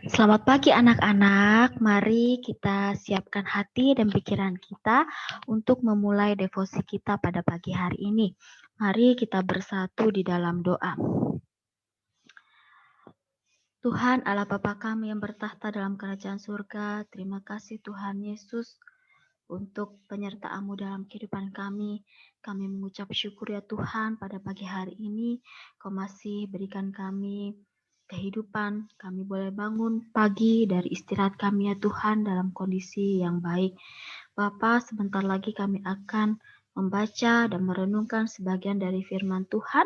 Selamat pagi anak-anak, mari kita siapkan hati dan pikiran kita untuk memulai devosi kita pada pagi hari ini. Mari kita bersatu di dalam doa. Tuhan Allah Bapa kami yang bertahta dalam kerajaan surga, terima kasih Tuhan Yesus untuk penyertaan-Mu dalam kehidupan kami. Kami mengucap syukur ya Tuhan pada pagi hari ini, Kau masih berikan kami kehidupan. Kami boleh bangun pagi dari istirahat kami ya Tuhan dalam kondisi yang baik. Bapa, sebentar lagi kami akan membaca dan merenungkan sebagian dari firman Tuhan.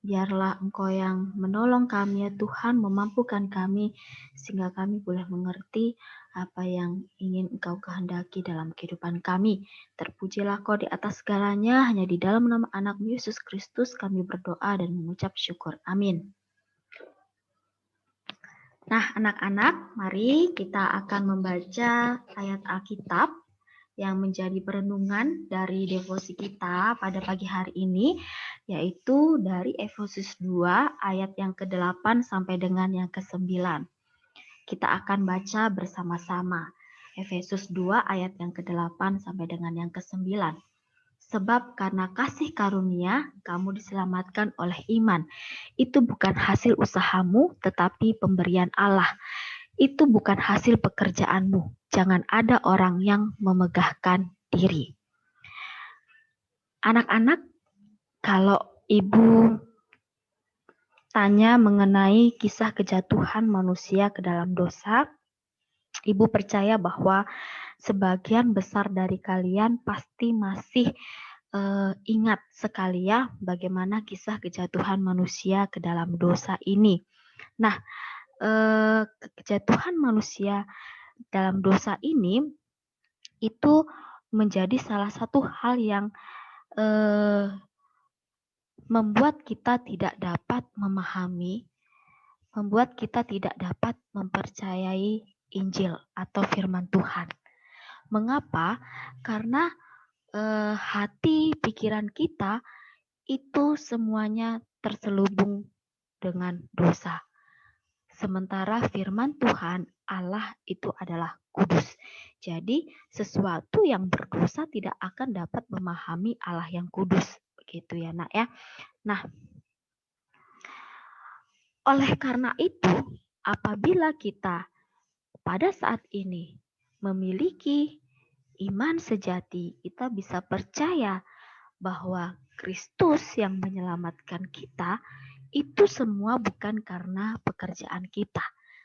Biarlah Engkau yang menolong kami ya Tuhan, memampukan kami sehingga kami boleh mengerti apa yang ingin Engkau kehendaki dalam kehidupan kami. Terpujilah Kau di atas segalanya, hanya di dalam nama anak Yesus Kristus kami berdoa dan mengucap syukur. Amin. Nah, anak-anak, mari kita akan membaca ayat Alkitab yang menjadi perenungan dari devosi kita pada pagi hari ini, yaitu dari Efesus 2 ayat yang ke-8 sampai dengan yang ke-9. Kita akan baca bersama-sama. Efesus 2 ayat yang ke-8 sampai dengan yang ke-9. Sebab karena kasih karunia, kamu diselamatkan oleh iman. Itu bukan hasil usahamu, tetapi pemberian Allah. Itu bukan hasil pekerjaanmu. Jangan ada orang yang memegahkan diri. Anak-anak, kalau ibu tanya mengenai kisah kejatuhan manusia ke dalam dosa, ibu percaya bahwa sebagian besar dari kalian pasti masih ingat sekali ya bagaimana kisah kejatuhan manusia ke dalam dosa ini. Nah, kejatuhan manusia dalam dosa ini itu menjadi salah satu hal yang membuat kita tidak dapat memahami, membuat kita tidak dapat mempercayai Injil atau firman Tuhan. Mengapa? Karena hati pikiran kita itu semuanya terselubung dengan dosa. Sementara firman Tuhan Allah itu adalah kudus. Jadi sesuatu yang berdosa tidak akan dapat memahami Allah yang kudus. Begitu ya nak ya. Nah, oleh karena itu apabila kita pada saat ini memiliki iman sejati, kita bisa percaya bahwa Kristus yang menyelamatkan kita itu semua bukan karena pekerjaan kita,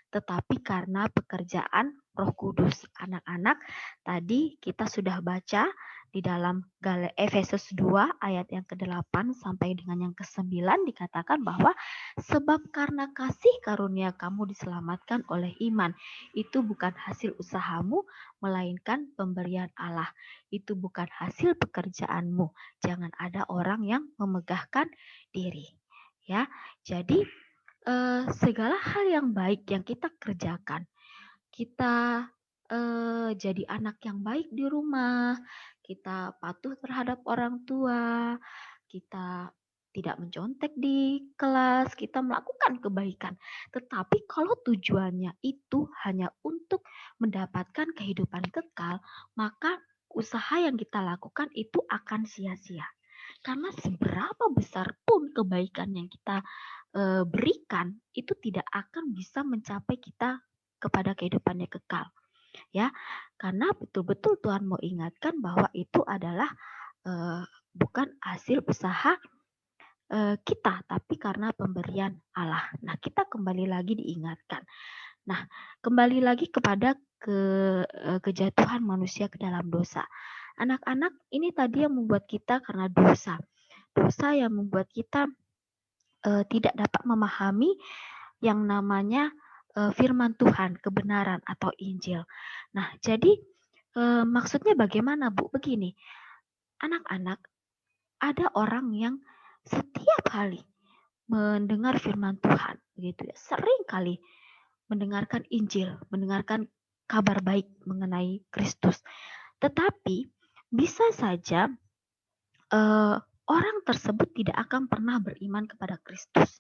tetapi karena pekerjaan Roh Kudus. Anak-anak, tadi kita sudah baca di dalam Efesus 2 ayat yang ke-8 sampai dengan yang ke-9 dikatakan bahwa sebab karena kasih karunia kamu diselamatkan oleh iman. Itu bukan hasil usahamu, melainkan pemberian Allah. Itu bukan hasil pekerjaanmu. Jangan ada orang yang memegahkan diri. Ya, jadi segala hal yang baik yang kita kerjakan, kita jadi anak yang baik di rumah, kita patuh terhadap orang tua, kita tidak mencontek di kelas, kita melakukan kebaikan. Tetapi kalau tujuannya itu hanya untuk mendapatkan kehidupan kekal, maka usaha yang kita lakukan itu akan sia-sia. Karena seberapa besar pun kebaikan yang kita berikan, itu tidak akan bisa mencapai kita kepada kehidupan yang kekal. Ya, karena betul-betul Tuhan mau ingatkan bahwa itu adalah bukan hasil usaha kita, tapi karena pemberian Allah. Nah, kita kembali lagi diingatkan. Nah, kembali lagi kepada kejatuhan manusia ke dalam dosa. Anak-anak, ini tadi yang membuat kita karena dosa. Dosa yang membuat kita tidak dapat memahami yang namanya firman Tuhan, kebenaran atau Injil. Nah, jadi maksudnya bagaimana, Bu? Begini, anak-anak, ada orang yang setiap kali mendengar firman Tuhan, begitu ya, sering kali mendengarkan Injil, mendengarkan kabar baik mengenai Kristus. Tetapi bisa saja orang tersebut tidak akan pernah beriman kepada Kristus.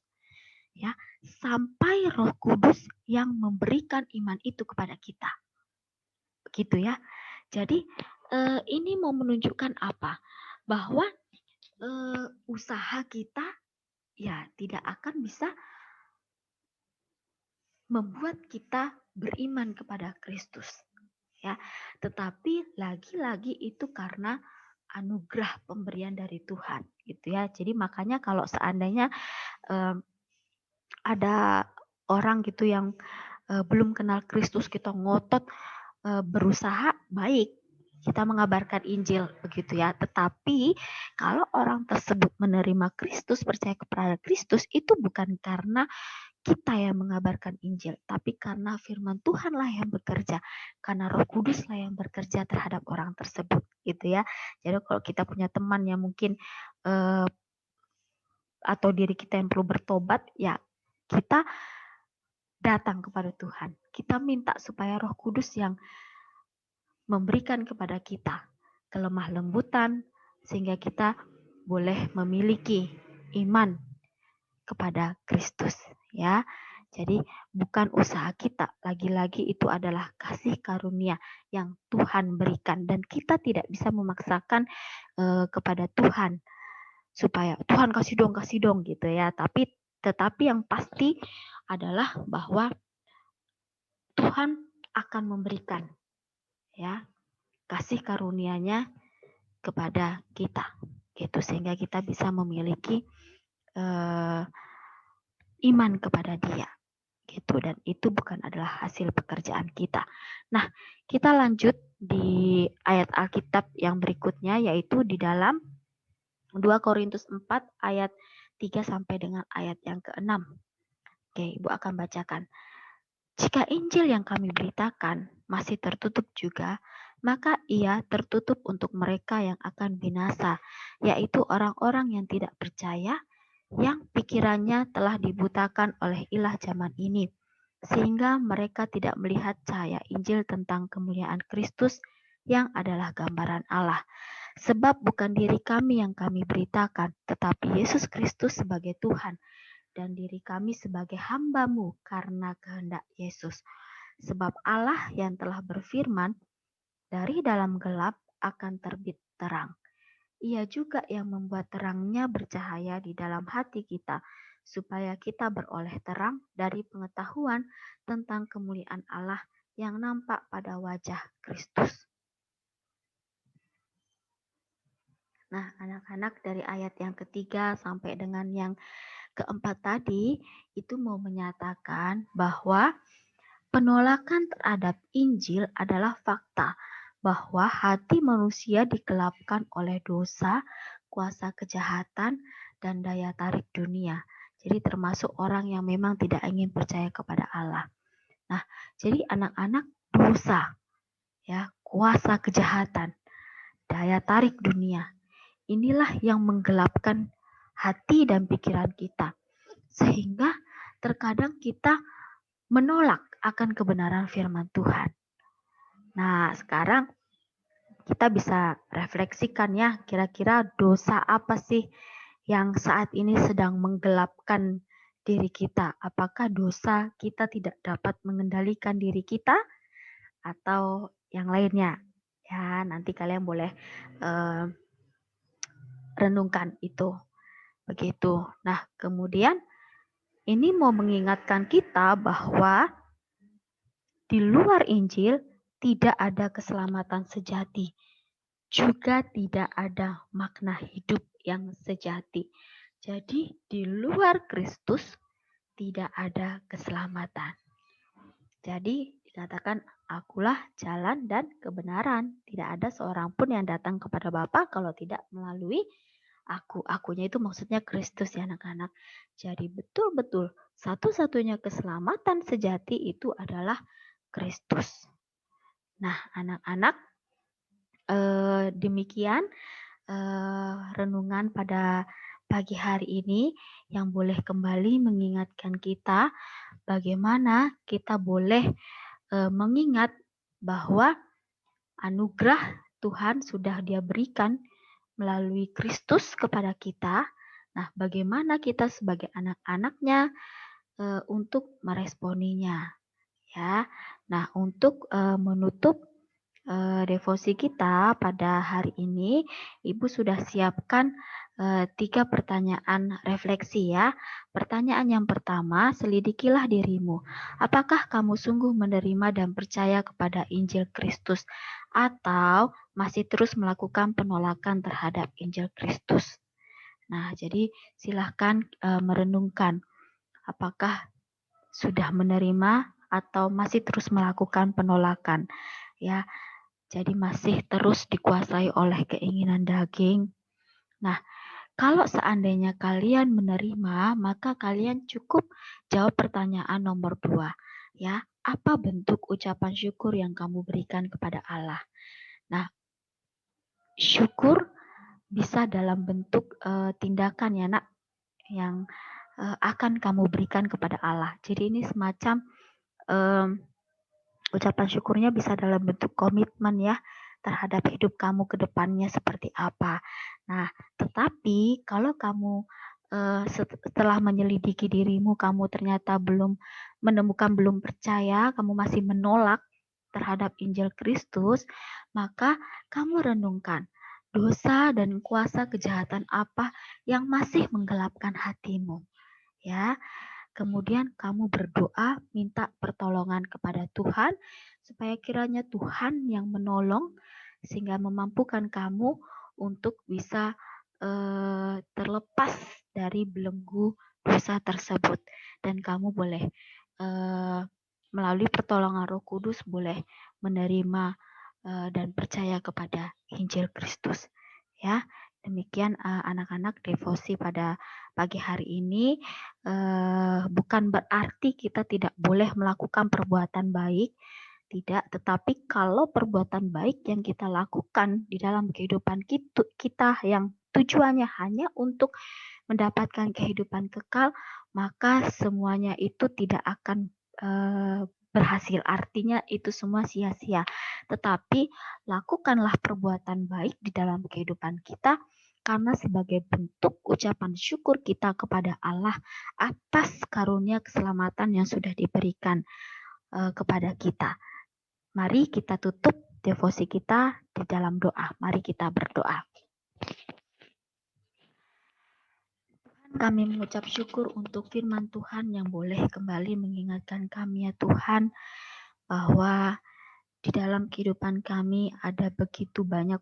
ya, sampai Roh Kudus yang memberikan iman itu kepada kita. Begitu ya. Jadi ini mau menunjukkan apa? Bahwa usaha kita ya tidak akan bisa membuat kita beriman kepada Kristus, ya. Tetapi lagi-lagi itu karena anugerah pemberian dari Tuhan, gitu ya. Jadi makanya kalau seandainya ada orang gitu yang belum kenal Kristus, kita ngotot berusaha, baik kita mengabarkan Injil, begitu ya. Tetapi kalau orang tersebut menerima Kristus, percaya kepada Kristus, itu bukan karena kita yang mengabarkan Injil, tapi karena firman Tuhanlah yang bekerja, karena Roh Kuduslah yang bekerja terhadap orang tersebut, gitu ya. Jadi kalau kita punya teman yang mungkin atau diri kita yang perlu bertobat, ya kita datang kepada Tuhan. Kita minta supaya Roh Kudus yang memberikan kepada kita kelemah lembutan sehingga kita boleh memiliki iman kepada Kristus, ya. Jadi bukan usaha kita, lagi-lagi itu adalah kasih karunia yang Tuhan berikan dan kita tidak bisa memaksakan kepada Tuhan supaya Tuhan kasih dong gitu ya. Tetapi yang pasti adalah bahwa Tuhan akan memberikan, ya, kasih karunia-Nya kepada kita, gitu, sehingga kita bisa memiliki iman kepada Dia, gitu. Dan itu bukan adalah hasil pekerjaan kita. Nah, kita lanjut di ayat Alkitab yang berikutnya, yaitu di dalam 2 Korintus 4 ayat 3 sampai dengan ayat yang ke-6. Oke, Ibu akan bacakan. Jika Injil yang kami beritakan masih tertutup juga, maka ia tertutup untuk mereka yang akan binasa, yaitu orang-orang yang tidak percaya, yang pikirannya telah dibutakan oleh ilah zaman ini, sehingga mereka tidak melihat cahaya Injil tentang kemuliaan Kristus yang adalah gambaran Allah. Sebab bukan diri kami yang kami beritakan, tetapi Yesus Kristus sebagai Tuhan, dan diri kami sebagai hamba-Mu karena kehendak Yesus. Sebab Allah yang telah berfirman, dari dalam gelap akan terbit terang. Ia juga yang membuat terangnya bercahaya di dalam hati kita, supaya kita beroleh terang dari pengetahuan tentang kemuliaan Allah yang nampak pada wajah Kristus. Nah, anak-anak, dari ayat yang ketiga sampai dengan yang keempat tadi, itu mau menyatakan bahwa penolakan terhadap Injil adalah fakta bahwa hati manusia digelapkan oleh dosa, kuasa kejahatan, dan daya tarik dunia. Jadi termasuk orang yang memang tidak ingin percaya kepada Allah. Nah, jadi anak-anak, dosa, ya, kuasa kejahatan, daya tarik dunia, inilah yang menggelapkan hati dan pikiran kita. Sehingga terkadang kita menolak akan kebenaran firman Tuhan. Nah, sekarang kita bisa refleksikan ya, kira-kira dosa apa sih yang saat ini sedang menggelapkan diri kita? Apakah dosa kita tidak dapat mengendalikan diri kita atau yang lainnya? Ya, nanti kalian boleh renungkan itu. Begitu. Nah, kemudian ini mau mengingatkan kita bahwa di luar Injil tidak ada keselamatan sejati, juga tidak ada makna hidup yang sejati. Jadi di luar Kristus tidak ada keselamatan. Jadi dikatakan, akulah jalan dan kebenaran. Tidak ada seorang pun yang datang kepada Bapa kalau tidak melalui aku. Akunya itu maksudnya Kristus ya anak-anak. Jadi betul-betul satu-satunya keselamatan sejati itu adalah Kristus. Nah, anak-anak, demikian renungan pada pagi hari ini yang boleh kembali mengingatkan kita bagaimana kita boleh mengingat bahwa anugerah Tuhan sudah Dia berikan melalui Kristus kepada kita. Nah, bagaimana kita sebagai anak-anaknya untuk meresponinya, ya. Nah, untuk menutup devosi kita pada hari ini, Ibu sudah siapkan 3 pertanyaan refleksi ya. Pertanyaan yang pertama, selidikilah dirimu. Apakah kamu sungguh menerima dan percaya kepada Injil Kristus atau masih terus melakukan penolakan terhadap Injil Kristus? Nah, jadi silahkan merenungkan apakah sudah menerima atau masih terus melakukan penolakan, ya. Jadi masih terus dikuasai oleh keinginan daging. Nah, kalau seandainya kalian menerima, maka kalian cukup jawab pertanyaan nomor 2. Ya, apa bentuk ucapan syukur yang kamu berikan kepada Allah? Nah, syukur bisa dalam bentuk tindakan ya nak, yang akan kamu berikan kepada Allah. Jadi ini semacam ucapan syukurnya bisa dalam bentuk komitmen ya terhadap hidup kamu ke depannya seperti apa. Nah, tetapi kalau kamu setelah menyelidiki dirimu, kamu ternyata belum menemukan, belum percaya, kamu masih menolak terhadap Injil Kristus, maka kamu renungkan dosa dan kuasa kejahatan apa yang masih menggelapkan hatimu. Ya, kemudian kamu berdoa, minta pertolongan kepada Tuhan, supaya kiranya Tuhan yang menolong, sehingga memampukan kamu untuk bisa terlepas dari belenggu dosa tersebut. Dan kamu boleh melalui pertolongan Roh Kudus, boleh menerima dan percaya kepada Injil Kristus. Ya, demikian anak-anak devosi pada pagi hari ini. Bukan berarti kita tidak boleh melakukan perbuatan baik, tidak, tetapi kalau perbuatan baik yang kita lakukan di dalam kehidupan kita yang tujuannya hanya untuk mendapatkan kehidupan kekal, maka semuanya itu tidak akan berhasil. Artinya itu semua sia-sia. Tetapi lakukanlah perbuatan baik di dalam kehidupan kita, karena sebagai bentuk ucapan syukur kita kepada Allah atas karunia keselamatan yang sudah diberikan kepada kita. Mari kita tutup devosi kita di dalam doa. Mari kita berdoa. Tuhan, kami mengucap syukur untuk firman Tuhan yang boleh kembali mengingatkan kami ya Tuhan, bahwa di dalam kehidupan kami ada begitu banyak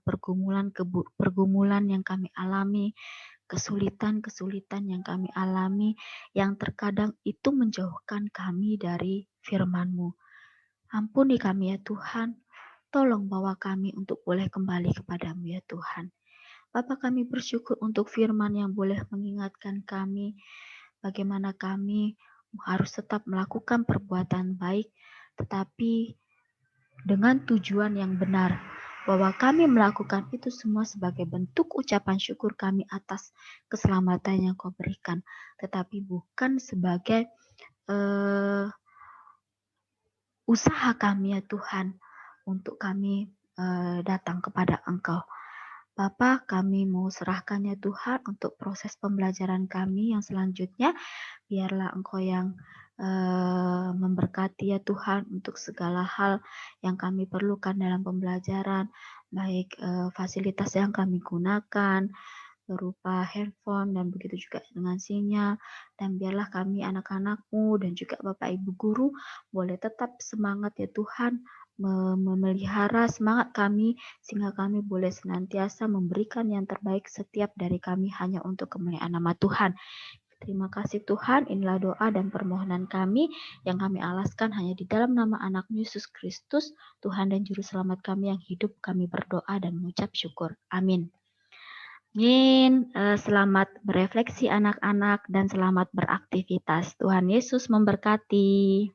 pergumulan yang kami alami, kesulitan-kesulitan yang kami alami, yang terkadang itu menjauhkan kami dari firman-Mu. Ampuni kami ya Tuhan, tolong bawa kami untuk boleh kembali kepadamu ya Tuhan. Bapa, kami bersyukur untuk firman yang boleh mengingatkan kami bagaimana kami harus tetap melakukan perbuatan baik, tetapi dengan tujuan yang benar, bahwa kami melakukan itu semua sebagai bentuk ucapan syukur kami atas keselamatan yang Kau berikan, tetapi bukan sebagai usaha kami ya Tuhan untuk kami datang kepada Engkau. Bapa, kami mau serahkan ya Tuhan untuk proses pembelajaran kami yang selanjutnya. Biarlah Engkau yang memberkati ya Tuhan untuk segala hal yang kami perlukan dalam pembelajaran, baik fasilitas yang kami gunakan, berupa handphone dan begitu juga dengan sinyal. Dan biarlah kami anak-anak-Mu dan juga Bapak Ibu Guru boleh tetap semangat ya Tuhan, memelihara semangat kami sehingga kami boleh senantiasa memberikan yang terbaik setiap dari kami hanya untuk kemuliaan nama Tuhan. Terima kasih Tuhan, inilah doa dan permohonan kami yang kami alaskan hanya di dalam nama anak Yesus Kristus, Tuhan dan Juru Selamat kami yang hidup. Kami berdoa dan mengucap syukur. Amin. Amin. Selamat berefleksi anak-anak dan selamat beraktivitas. Tuhan Yesus memberkati.